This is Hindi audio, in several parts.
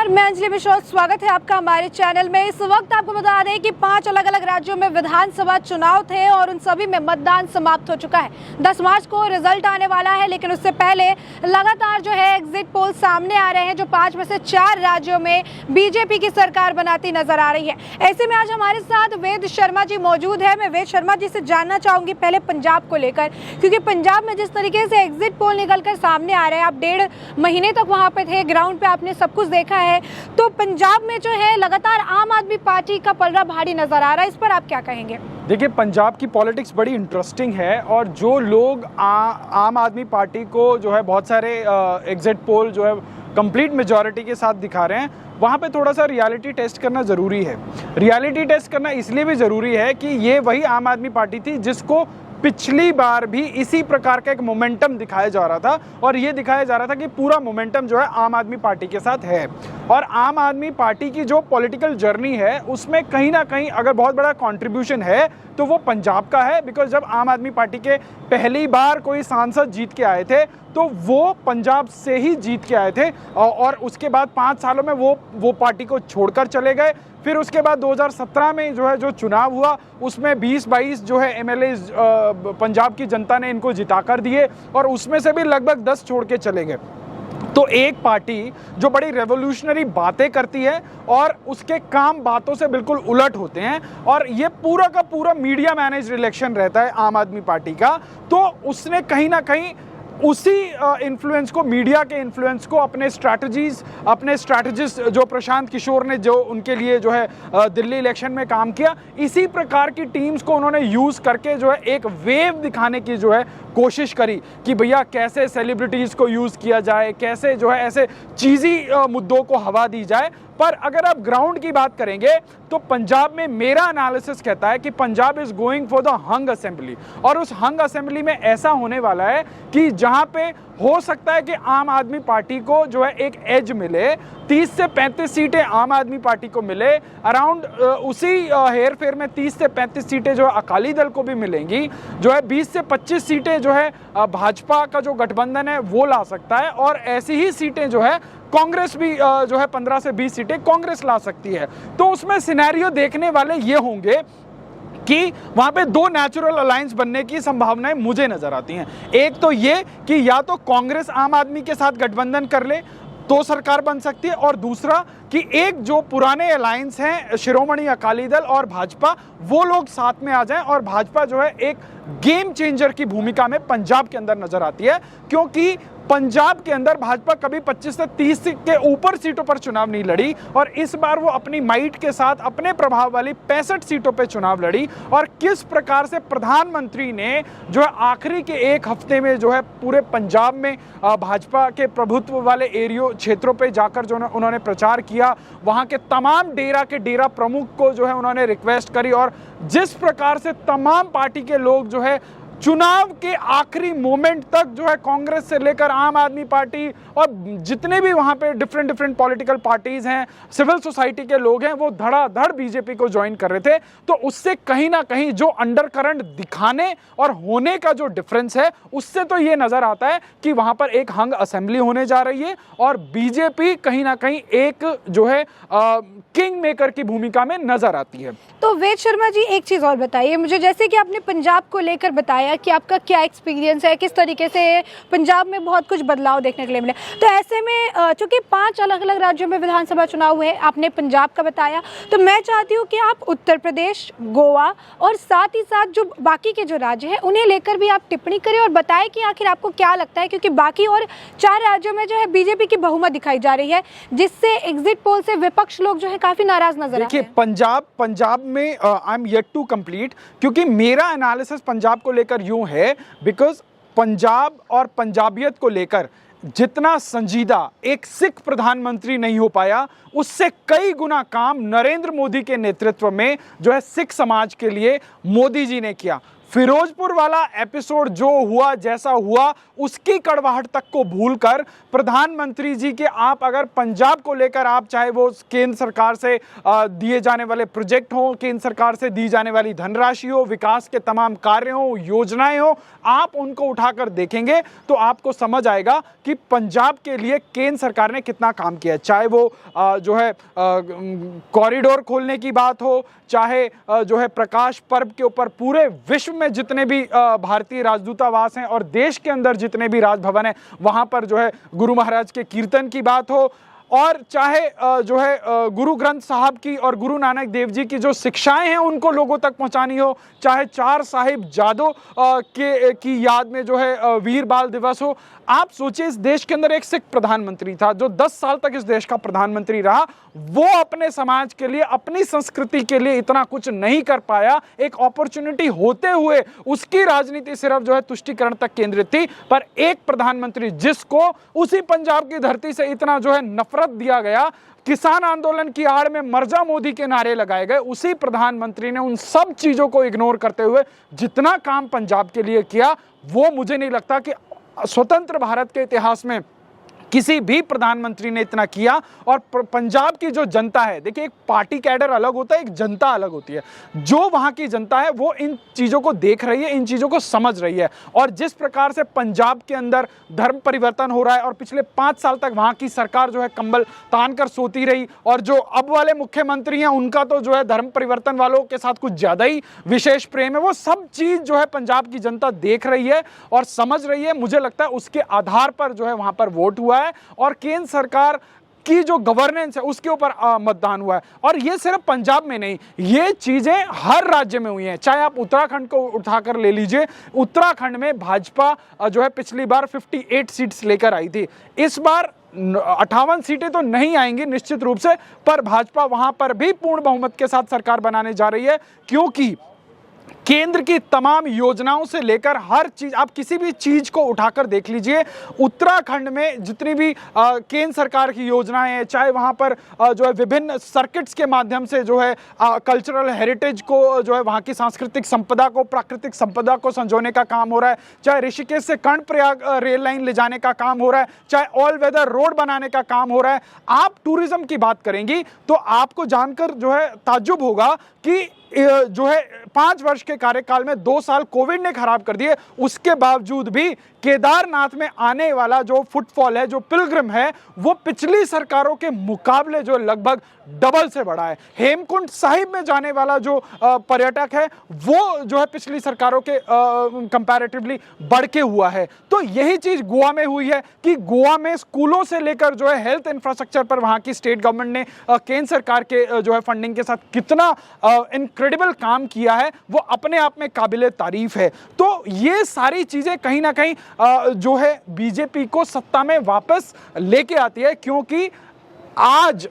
नमस्कार, मैं अंजलि मिश्रा। स्वागत है आपका हमारे चैनल में। इस वक्त आपको बता दें कि 5 अलग अलग राज्यों में विधानसभा चुनाव थे और उन सभी में मतदान समाप्त हो चुका है। 10 मार्च को रिजल्ट आने वाला है, लेकिन उससे पहले लगातार जो है एग्जिट पोल सामने आ रहे हैं, जो 5 में से 4 राज्यों में बीजेपी की सरकार बनाती नजर आ रही है। ऐसे में आज हमारे साथ वेद शर्मा जी मौजूद है। मैं वेद शर्मा जी से जानना चाहूंगी पहले पंजाब को लेकर, क्योंकि पंजाब में जिस तरीके से एग्जिट पोल निकल कर सामने आ रहे हैं, आप 1.5 महीने तक वहां पे थे, ग्राउंड पे आपने सब कुछ देखा है, तो पंजाब में जो है लगातार आम आदमी पार्टी का पलड़ा भारी नजर आ रहा है। इस पर आप क्या कहेंगे? देखिए, पंजाब की पॉलिटिक्स बड़ी इंटरेस्टिंग है और जो लोग आम आदमी पार्टी को जो है बहुत सारे एग्जिट पोल जो है कंप्लीट मेजॉरिटी के साथ दिखा रहे हैं, वहाँ पे थोड़ा सा रियलिटी टेस्ट करना ज़रूरी है। रियलिटी टेस्ट करना इसलिए भी ज़रूरी है कि ये वही आम आदमी पार्टी थी जिसको पिछली बार भी इसी प्रकार का एक मोमेंटम दिखाया जा रहा था और ये दिखाया जा रहा था कि पूरा मोमेंटम जो है आम आदमी पार्टी के साथ है। और आम आदमी पार्टी की जो पॉलिटिकल जर्नी है उसमें कहीं ना कहीं अगर बहुत बड़ा कंट्रीब्यूशन है तो वो पंजाब का है। बिकॉज जब आम आदमी पार्टी के पहली बार कोई सांसद जीत के आए थे तो वो पंजाब से ही जीत के आए थे और उसके बाद 5 सालों में वो पार्टी को छोड़कर चले गए। फिर उसके बाद 2017 में जो है जो चुनाव हुआ उसमें 20-22 जो है एमएलए पंजाब की जनता ने इनको जिताकर दिए और उसमें से भी लगभग 10 छोड़ के चले गए। तो एक पार्टी जो बड़ी रेवोल्यूशनरी बातें करती है और उसके काम बातों से बिल्कुल उलट होते हैं और ये पूरा का पूरा मीडिया मैनेज्ड इलेक्शन रहता है आम आदमी पार्टी का, तो उसने कहीं ना कहीं उसी इन्फ्लुएंस को, मीडिया के इन्फ्लुएंस को अपने स्ट्रैटेजिस्ट जो प्रशांत किशोर ने जो उनके लिए जो है दिल्ली इलेक्शन में काम किया, इसी प्रकार की टीम्स को उन्होंने यूज़ करके जो है एक वेव दिखाने की जो है कोशिश करी कि भैया कैसे सेलिब्रिटीज़ को यूज़ किया जाए, कैसे जो है ऐसे चीज़ी मुद्दों को हवा दी जाए। पर अगर आप ग्राउंड की बात करेंगे तो पंजाब में मेरा एनालिसिस कहता है कि Punjab is going for the hung assembly और उस हंग असेंबली में ऐसा होने वाला है कि जहां पे हो सकता है कि आम आदमी पार्टी को जो है एक एज मिले, 30 से 35 सीटें आम आदमी पार्टी को मिले, अराउंड उसी हेर फेर में 30 से 35 सीटें जो है अकाली दल को भी मिलेंगी, जो है 20 से 25 सीटें जो है भाजपा का जो गठबंधन है वो ला सकता है और ऐसी ही सीटें जो है कांग्रेस भी जो है 15 से 20 सीटें कांग्रेस ला सकती है। तो उसमें सिनेरियो देखने वाले ये होंगे कि वहां पे 2 नेचुरल अलायंस बनने की संभावनाएं मुझे नजर आती हैं। एक तो ये कि या तो कांग्रेस आम आदमी के साथ गठबंधन कर ले तो सरकार बन सकती है, और दूसरा कि एक जो पुराने अलायंस हैं शिरोमणि अकाली दल और भाजपा, वो लोग साथ में आ जाएं और भाजपा जो है एक गेम चेंजर की भूमिका में पंजाब के अंदर नजर आती है। क्योंकि पंजाब के अंदर भाजपा कभी 25 से 30 के ऊपर सीटों पर चुनाव नहीं लड़ी और इस बार वो अपनी माइट के साथ अपने प्रभाव वाली 65 सीटों पर चुनाव लड़ी। और किस प्रकार से प्रधानमंत्री ने जो है आखिरी के 1 हफ्ते में जो है पूरे पंजाब में भाजपा के प्रभुत्व वाले एरियो क्षेत्रों पे जाकर जो उन्होंने प्रचार किया, वहां के तमाम डेरा प्रमुख को जो है उन्होंने रिक्वेस्ट करी और जिस प्रकार से तमाम पार्टी के लोग जो है चुनाव के आखिरी मोमेंट तक जो है कांग्रेस से लेकर आम आदमी पार्टी और जितने भी वहां पे डिफरेंट पॉलिटिकल पार्टीज हैं, सिविल सोसाइटी के लोग हैं, वो धड़ाधड़ बीजेपी को ज्वाइन कर रहे थे। तो उससे कहीं ना कहीं जो अंडरकरंट दिखाने और होने का जो डिफरेंस है, उससे तो ये नजर आता है कि वहां पर एक हंग असेंबली होने जा रही है और बीजेपी कहीं ना कहीं एक जो है किंग मेकर की भूमिका में नजर आती है। तो वेद शर्मा जी, एक चीज और बताइए मुझे, जैसे कि आपने पंजाब को लेकर बताया कि आपका क्या एक्सपीरियंस है, किस तरीके से पंजाब में बहुत कुछ बदलाव देखने के लिए मिले, तो ऐसे में चूंकि 5 अलग अलग राज्यों में विधानसभा चुनाव हुए, आपने पंजाब का बताया, तो मैं चाहती हूँ कि आप उत्तर प्रदेश, गोवा और साथ ही साथ जो बाकी के जो राज्य हैं उन्हें लेकर भी आप टिप्पणी करें और बताएं कि आखिर आपको क्या लगता है, क्योंकि बाकी और 4 राज्यों में जो है बीजेपी की बहुमत दिखाई जा रही है, जिससे एग्जिट पोल से विपक्ष लोग जो है काफी नाराज नजर आ रहे हैं। देखिए, पंजाब में I am yet to complete, क्योंकि मेरा एनालिसिस पंजाब को लेकर यूं है, बिकॉज पंजाब और पंजाबियत को लेकर जितना संजीदा एक सिख प्रधानमंत्री नहीं हो पाया, उससे कई गुना काम नरेंद्र मोदी के नेतृत्व में जो है सिख समाज के लिए मोदी जी ने किया। फिरोजपुर वाला एपिसोड जो हुआ, जैसा हुआ, उसकी कड़वाहट तक को भूलकर प्रधानमंत्री जी के आप अगर पंजाब को लेकर आप चाहे वो केंद्र सरकार से दिए जाने वाले प्रोजेक्ट हो, केंद्र सरकार से दी जाने वाली धनराशि हो, विकास के तमाम कार्य हो, योजनाएं हो, आप उनको उठाकर देखेंगे तो आपको समझ आएगा कि पंजाब के लिए केंद्र सरकार ने कितना काम किया है। चाहे वो जो है कॉरिडोर खोलने की बात हो, चाहे जो है प्रकाश पर्व के ऊपर पूरे विश्व में जितने भी भारतीय राजदूतावास हैं और देश के अंदर जितने भी राजभवन हैं वहां पर जो है गुरु महाराज के कीर्तन की बात हो, और चाहे जो है गुरु ग्रंथ साहब की और गुरु नानक देव जी की जो शिक्षाएं हैं उनको लोगों तक पहुंचानी हो, चाहे चार साहिबजादों की याद में जो है वीर बाल दिवस हो। आप सोचिए, इस देश के अंदर एक सिख प्रधानमंत्री था जो 10 साल तक इस देश का प्रधानमंत्री रहा, वो अपने समाज के लिए, अपनी संस्कृति के लिए इतना कुछ नहीं कर पाया। एक अपॉर्चुनिटी होते हुए उसकी राजनीति सिर्फ जो है तुष्टीकरण तक केंद्रित थी। पर एक प्रधानमंत्री जिसको उसी पंजाब की धरती से इतना जो है नफरत दिया गया, किसान आंदोलन की आड़ में मर्जा मोदी के नारे लगाए गए, उसी प्रधानमंत्री ने उन सब चीजों को इग्नोर करते हुए जितना काम पंजाब के लिए किया, वो मुझे नहीं लगता कि स्वतंत्र भारत के इतिहास में किसी भी प्रधानमंत्री ने इतना किया। और पंजाब की जो जनता है, देखिए एक पार्टी कैडर अलग होता है, एक जनता अलग होती है। जो वहां की जनता है वो इन चीजों को देख रही है, इन चीजों को समझ रही है। और जिस प्रकार से पंजाब के अंदर धर्म परिवर्तन हो रहा है और पिछले 5 साल तक वहां की सरकार जो है कंबल तान कर सोती रही, और जो अब वाले मुख्यमंत्री हैं उनका तो जो है धर्म परिवर्तन वालों के साथ कुछ ज्यादा ही विशेष प्रेम है। वो सब चीज जो है पंजाब की जनता देख रही है और समझ रही है। मुझे लगता है उसके आधार पर जो है वहां पर वोट हुआ है और केंद्र सरकार की जो गवर्नेंस है उसके ऊपर मतदान हुआ है। और ये सिर्फ पंजाब में नहीं, ये चीजें हर राज्य में हुई हैं। चाहे आप उत्तराखंड को उठाकर ले लीजिए, उत्तराखंड में भाजपा जो है पिछली बार 58 सीट्स लेकर आई थी, इस बार 58 सीटें तो नहीं आएंगी निश्चित रूप से, पर भाजपा वहां पर भी पूर्ण बहुमत के साथ सरकार बनाने जा रही है। क्योंकि केंद्र की तमाम योजनाओं से लेकर हर चीज, आप किसी भी चीज को उठाकर देख लीजिए, उत्तराखंड में जितनी भी केंद्र सरकार की योजनाएं हैं, चाहे वहां पर जो है विभिन्न सर्किट्स के माध्यम से जो है कल्चरल हेरिटेज को, जो है वहां की सांस्कृतिक संपदा को, प्राकृतिक संपदा को संजोने का काम हो रहा है, चाहे ऋषिकेश से कर्णप्रयाग रेल लाइन ले जाने का काम हो रहा है, चाहे ऑल वेदर रोड बनाने का काम हो रहा है। आप टूरिज्म की बात करेंगी तो आपको जानकर जो है ताज्जुब होगा कि जो है 5 वर्ष के कार्यकाल में 2 साल कोविड ने खराब कर दिए, उसके बावजूद भी केदारनाथ में आने वाला जो फुटफॉल है, जो पिलग्रिम है, वो पिछली सरकारों के मुकाबले जो लगभग डबल से बढ़ा है। हेमकुंड साहिब में जाने वाला जो पर्यटक है वो जो है पिछली सरकारों के कंपैरेटिवली बढ़ के हुआ है। तो यही चीज गोवा में हुई है कि गोवा में स्कूलों से लेकर जो है हेल्थ इंफ्रास्ट्रक्चर पर वहां की स्टेट गवर्नमेंट ने केंद्र सरकार के जो है फंडिंग के साथ कितना इनक्रेडिबल काम किया है, वो अपने आप में काबिले तारीफ है। तो ये सारी चीजें कहीं ना कहीं जो है बीजेपी को सत्ता में वापस लेके आती है। क्योंकि आज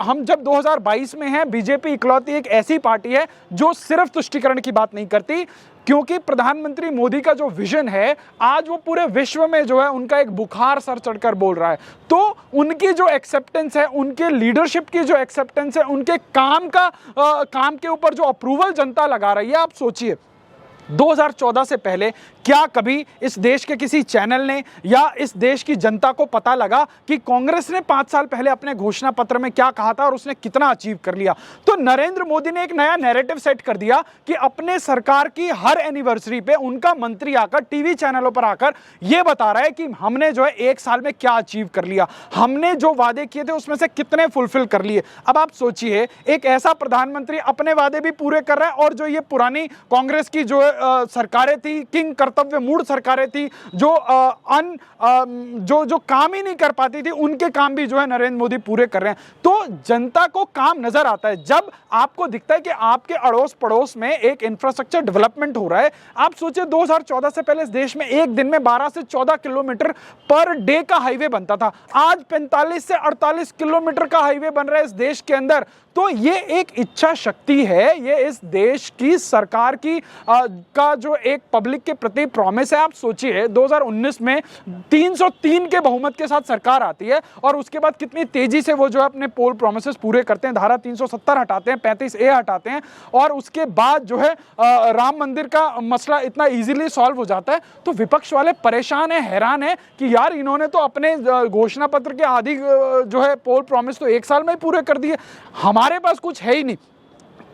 हम जब 2022 में हैं, बीजेपी इकलौती एक ऐसी पार्टी है जो सिर्फ तुष्टीकरण की बात नहीं करती, क्योंकि प्रधानमंत्री मोदी का जो विजन है आज वो पूरे विश्व में जो है उनका एक बुखार सर चढ़कर बोल रहा है। तो उनकी जो एक्सेप्टेंस है, उनके लीडरशिप की जो एक्सेप्टेंस है, उनके काम के ऊपर जो अप्रूवल जनता लगा रही है, आप सोचिए 2014 से पहले क्या कभी इस देश के किसी चैनल ने या इस देश की जनता को पता लगा कि कांग्रेस ने 5 साल पहले अपने घोषणा पत्र में क्या कहा था और उसने कितना अचीव कर लिया? तो नरेंद्र मोदी ने एक नया नैरेटिव सेट कर दिया कि अपने सरकार की हर एनिवर्सरी पे उनका मंत्री आकर टीवी चैनलों पर आकर यह बता रहा है कि हमने जो है 1 साल में क्या अचीव कर लिया, हमने जो वादे किए थे उसमें से कितने फुलफिल कर लिए। अब आप सोचिए, एक ऐसा प्रधानमंत्री अपने वादे भी पूरे कर रहा है और जो ये पुरानी कांग्रेस की जो सरकारें थी, किंग कर्तव्य मूड सरकारें थी, जो काम ही नहीं कर पाती थी, उनके काम भी जो है नरेंद्र मोदी पूरे कर रहे हैं। तो जनता को काम नजर आता है जब आपको दिखता है कि आपके अड़ोस पड़ोस में एक इंफ्रास्ट्रक्चर डेवलपमेंट हो रहा है। आप सोचिए 2014 से पहले इस देश में एक दिन में 12 से 14 किलोमीटर पर डे का हाईवे बनता था, आज 45 से 48 किलोमीटर का हाईवे बन रहा है इस देश के अंदर। तो ये एक इच्छा शक्ति है, ये इस देश की सरकार की का जो एक पब्लिक के प्रति प्रॉमिस है। आप सोचिए 2019 में 303 के बहुमत के साथ सरकार आती है और उसके बाद कितनी तेजी से वो जो अपने पोल प्रोमिसेस पूरे करते हैं, धारा 370 हटाते हैं, 35A हटाते हैं, और उसके बाद जो है राम मंदिर का मसला इतना इजीली सॉल्व हो जाता है, तो विपक्ष वाले परेशान है, हैरान है कि यार इन्होंने तो अपने घोषणा पत्र के आधी जो है पोल प्रॉमिस तो 1 साल में ही पूरे कर दिए, हमारे पास कुछ है ही नहीं।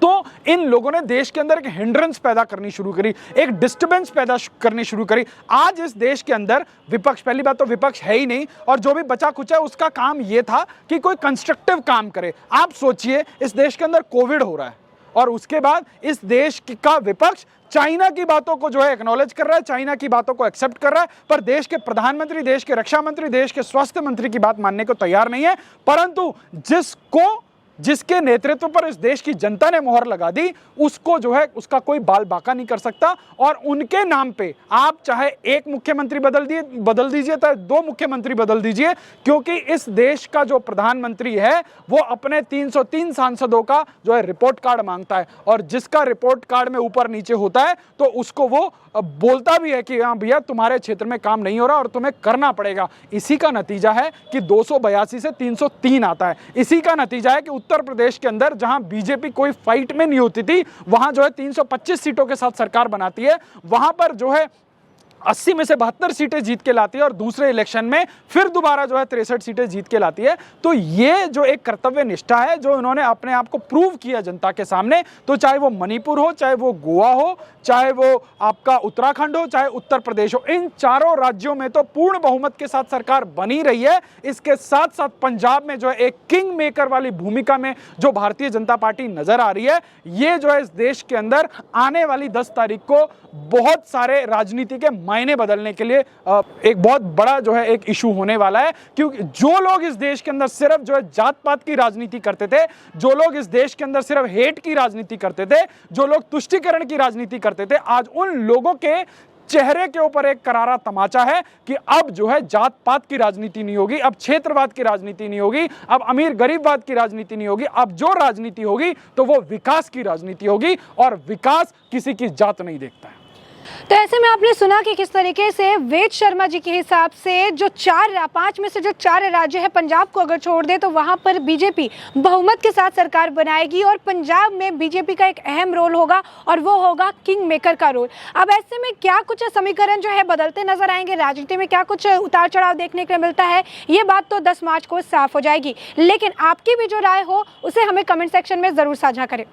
तो इन लोगों ने देश के अंदर एक हिंड्रेंस पैदा करनी शुरू करी, एक डिस्टर्बेंस पैदा करनी शुरू करी। आज इस देश के अंदर विपक्ष, पहली बात तो विपक्ष है ही नहीं, और जो भी बचा कुचा उसका काम यह था कि कोई कंस्ट्रक्टिव काम करे। आप सोचिए, इस देश के अंदर कोविड हो रहा है और उसके बाद इस देश का विपक्ष चाइना की बातों को जो है एक्नॉलेज कर रहा है, चाइना की बातों को एक्सेप्ट कर रहा है, पर देश के प्रधानमंत्री, देश के रक्षा मंत्री, देश के स्वास्थ्य मंत्री की बात मानने को तैयार नहीं है। परंतु जिसके नेतृत्व पर इस देश की जनता ने मोहर लगा दी, उसको जो है उसका कोई बाल बाका नहीं कर सकता। और उनके नाम पे आप चाहे एक मुख्यमंत्री बदल दीजिए, चाहे 2 मुख्यमंत्री बदल दीजिए, क्योंकि इस देश का जो प्रधानमंत्री है वो अपने 303 सांसदों का जो है रिपोर्ट कार्ड मांगता है, और जिसका रिपोर्ट कार्ड में ऊपर नीचे होता है तो उसको वो बोलता भी है कि हाँ भैया तुम्हारे क्षेत्र में काम नहीं हो रहा और तुम्हें करना पड़ेगा। इसी का नतीजा है कि 282 से 303 आता है। इसी का नतीजा है कि उत्तर प्रदेश के अंदर जहां बीजेपी कोई फाइट में नहीं होती थी, वहां जो है 325 सीटों के साथ सरकार बनाती है, वहां पर जो है 80 में से 72 सीटें जीत के लाती है, और दूसरे इलेक्शन में फिर दोबारा जो है 63 सीटें जीत के लाती है। तो ये जो एक कर्तव्य निष्ठा है जो इन्होंने अपने आप को प्रूव किया जनता के सामने, तो चाहे वो मणिपुर हो, चाहे वो गोवा हो, चाहे वो आपका उत्तराखंड हो, चाहे उत्तर प्रदेश हो, इन चारों राज्यों में तो पूर्ण बहुमत के साथ सरकार बनी रही है। इसके साथ साथ पंजाब में जो है एक किंग मेकर वाली भूमिका में जो भारतीय जनता पार्टी नजर आ रही है, ये जो है इस देश के अंदर आने वाली 10 तारीख को बहुत सारे राजनीति के मायने बदलने के लिए एक बहुत बड़ा जो है एक इशू होने वाला है। क्योंकि जो लोग इस देश के अंदर सिर्फ जो है जात पात की राजनीति करते थे, जो लोग इस देश के अंदर सिर्फ हेट की राजनीति करते थे, जो लोग तुष्टीकरण की राजनीति करते थे, आज उन लोगों के चेहरे के ऊपर एक करारा तमाचा है कि अब जो है जात पात की राजनीति नहीं होगी, अब क्षेत्रवाद की राजनीति नहीं होगी, अब अमीर गरीबवाद की राजनीति नहीं होगी, अब जो राजनीति होगी तो वो विकास की राजनीति होगी, और विकास किसी की जात नहीं देखता है। तो ऐसे में आपने सुना कि किस तरीके से वेद शर्मा जी के हिसाब से जो 5 में से जो 4 राज्य है, पंजाब को अगर छोड़ दे तो वहां पर बीजेपी बहुमत के साथ सरकार बनाएगी, और पंजाब में बीजेपी का एक अहम रोल होगा और वो होगा किंग मेकर का रोल। अब ऐसे में क्या कुछ समीकरण जो है बदलते नजर आएंगे, राजनीति में क्या कुछ उतार चढ़ाव देखने को मिलता है, ये बात तो 10 मार्च को साफ हो जाएगी। लेकिन आपकी भी जो राय हो उसे हमें कमेंट सेक्शन में जरूर साझा करें।